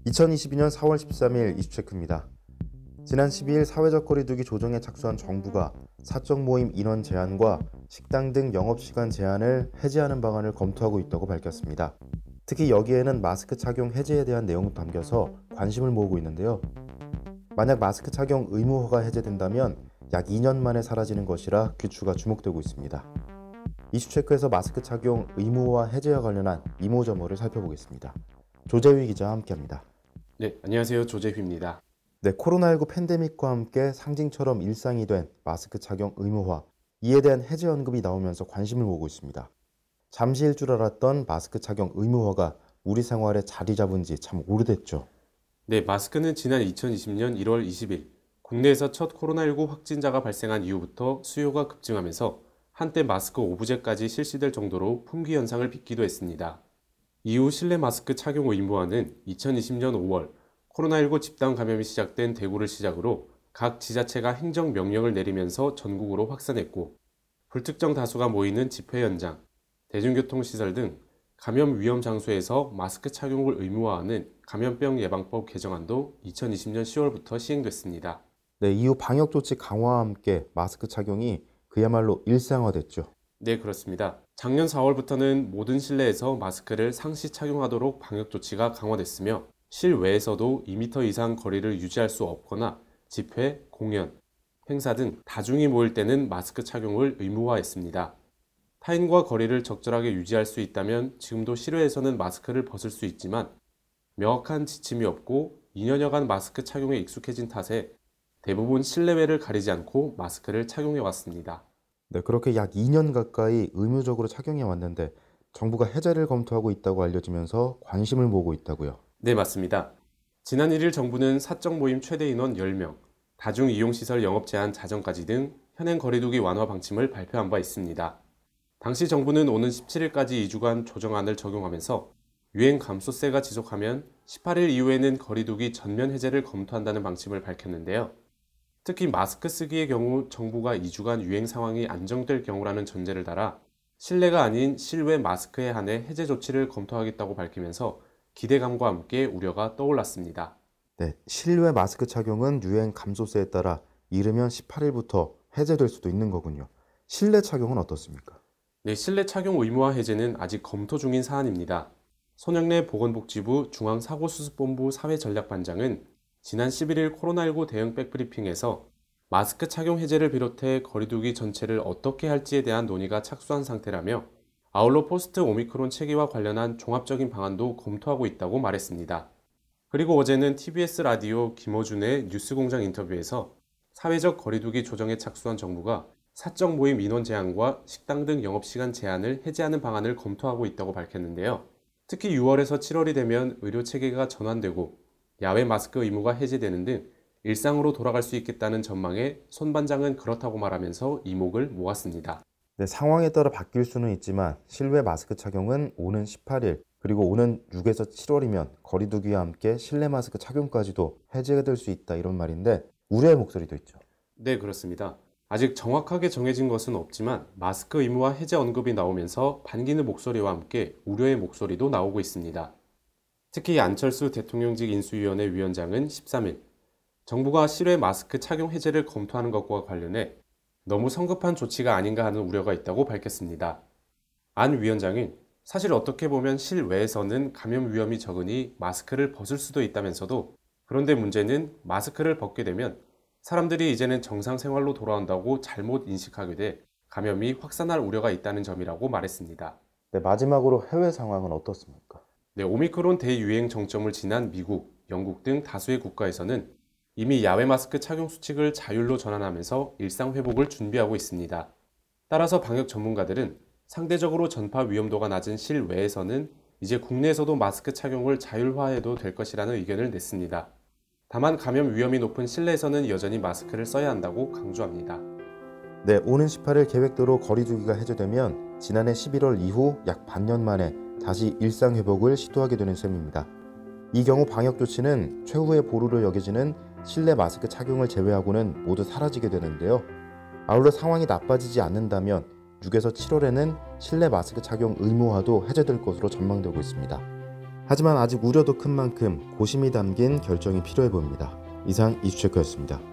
(2022년 4월 13일) 이슈체크입니다. 지난 12일 사회적 거리두기 조정에 착수한 정부가 사적 모임 인원 제한과 식당 등 영업시간 제한을 해제하는 방안을 검토하고 있다고 밝혔습니다. 특히 여기에는 마스크 착용 해제에 대한 내용도 담겨서 관심을 모으고 있는데요. 만약 마스크 착용 의무화가 해제된다면 약 2년 만에 사라지는 것이라 귀추가 주목되고 있습니다. 이슈체크에서 마스크 착용 의무화 해제와 관련한 이모저모를 살펴보겠습니다. 조재휘 기자와 함께합니다. 네, 안녕하세요. 조재휘입니다. 네, 코로나19 팬데믹과 함께 상징처럼 일상이 된 마스크 착용 의무화, 이에 대한 해제 언급이 나오면서 관심을 모으고 있습니다. 잠시일 줄 알았던 마스크 착용 의무화가 우리 생활에 자리 잡은 지 참 오래됐죠. 네, 마스크는 지난 2020년 1월 20일 국내에서 첫 코로나19 확진자가 발생한 이후부터 수요가 급증하면서 한때 마스크 오브제까지 실시될 정도로 품귀 현상을 빚기도 했습니다. 이후 실내 마스크 착용 의무화는 2020년 5월 코로나19 집단 감염이 시작된 대구를 시작으로 각 지자체가 행정 명령을 내리면서 전국으로 확산했고, 불특정 다수가 모이는 집회 현장, 대중교통시설 등 감염 위험 장소에서 마스크 착용을 의무화하는 감염병 예방법 개정안도 2020년 10월부터 시행됐습니다. 네, 이후 방역조치 강화와 함께 마스크 착용이 그야말로 일상화됐죠. 네, 그렇습니다. 작년 4월부터는 모든 실내에서 마스크를 상시 착용하도록 방역조치가 강화됐으며, 실외에서도 2m 이상 거리를 유지할 수 없거나 집회, 공연, 행사 등 다중이 모일 때는 마스크 착용을 의무화했습니다. 타인과 거리를 적절하게 유지할 수 있다면 지금도 실외에서는 마스크를 벗을 수 있지만, 명확한 지침이 없고 2년여간 마스크 착용에 익숙해진 탓에 대부분 실내외를 가리지 않고 마스크를 착용해 왔습니다. 네, 그렇게 약 2년 가까이 의무적으로 착용해 왔는데 정부가 해제를 검토하고 있다고 알려지면서 관심을 모으고 있다고요. 네, 맞습니다. 지난 1일 정부는 사적 모임 최대 인원 10명, 다중이용시설 영업 제한 자정까지 등 현행 거리두기 완화 방침을 발표한 바 있습니다. 당시 정부는 오는 17일까지 2주간 조정안을 적용하면서 유행 감소세가 지속하면 18일 이후에는 거리두기 전면 해제를 검토한다는 방침을 밝혔는데요. 특히 마스크 쓰기의 경우 정부가 2주간 유행 상황이 안정될 경우라는 전제를 달아 실내가 아닌 실외 마스크에 한해 해제 조치를 검토하겠다고 밝히면서 기대감과 함께 우려가 떠올랐습니다. 네, 실외 마스크 착용은 유행 감소세에 따라 이르면 18일부터 해제될 수도 있는 거군요. 실내 착용은 어떻습니까? 네, 실내 착용 의무화 해제는 아직 검토 중인 사안입니다. 손영래 보건복지부 중앙사고수습본부 사회전략반장은 지난 11일 코로나19 대응 백브리핑에서 마스크 착용 해제를 비롯해 거리두기 전체를 어떻게 할지에 대한 논의가 착수한 상태라며, 아울러 포스트 오미크론 체계와 관련한 종합적인 방안도 검토하고 있다고 말했습니다. 그리고 어제는 TBS 라디오 김어준의 뉴스공장 인터뷰에서 사회적 거리두기 조정에 착수한 정부가 사적 모임 인원 제한과 식당 등 영업시간 제한을 해제하는 방안을 검토하고 있다고 밝혔는데요. 특히 6월에서 7월이 되면 의료체계가 전환되고 야외 마스크 의무가 해제되는 등 일상으로 돌아갈 수 있겠다는 전망에 손 반장은 그렇다고 말하면서 이목을 모았습니다. 네, 상황에 따라 바뀔 수는 있지만 실외 마스크 착용은 오는 18일 그리고 오는 6에서 7월이면 거리두기와 함께 실내 마스크 착용까지도 해제가 될 수 있다, 이런 말인데 우려의 목소리도 있죠. 네, 그렇습니다. 아직 정확하게 정해진 것은 없지만 마스크 의무화 해제 언급이 나오면서 반기는 목소리와 함께 우려의 목소리도 나오고 있습니다. 특히 안철수 대통령직 인수위원회 위원장은 13일 정부가 실외 마스크 착용 해제를 검토하는 것과 관련해 너무 성급한 조치가 아닌가 하는 우려가 있다고 밝혔습니다. 안 위원장은 사실 어떻게 보면 실외에서는 감염 위험이 적으니 마스크를 벗을 수도 있다면서도, 그런데 문제는 마스크를 벗게 되면 사람들이 이제는 정상 생활로 돌아온다고 잘못 인식하게 돼 감염이 확산할 우려가 있다는 점이라고 말했습니다. 네, 마지막으로 해외 상황은 어떻습니까? 네, 오미크론 대유행 정점을 지난 미국, 영국 등 다수의 국가에서는 이미 야외 마스크 착용 수칙을 자율로 전환하면서 일상 회복을 준비하고 있습니다. 따라서 방역 전문가들은 상대적으로 전파 위험도가 낮은 실외에서는 이제 국내에서도 마스크 착용을 자율화해도 될 것이라는 의견을 냈습니다. 다만 감염 위험이 높은 실내에서는 여전히 마스크를 써야 한다고 강조합니다. 네, 오는 18일 계획대로 거리두기가 해제되면 지난해 11월 이후 약 반년 만에 다시 일상 회복을 시도하게 되는 셈입니다. 이 경우 방역 조치는 최후의 보루로 여겨지는 실내 마스크 착용을 제외하고는 모두 사라지게 되는데요. 아울러 상황이 나빠지지 않는다면 6에서 7월에는 실내 마스크 착용 의무화도 해제될 것으로 전망되고 있습니다. 하지만 아직 우려도 큰 만큼 고심이 담긴 결정이 필요해 보입니다. 이상 이슈체크였습니다.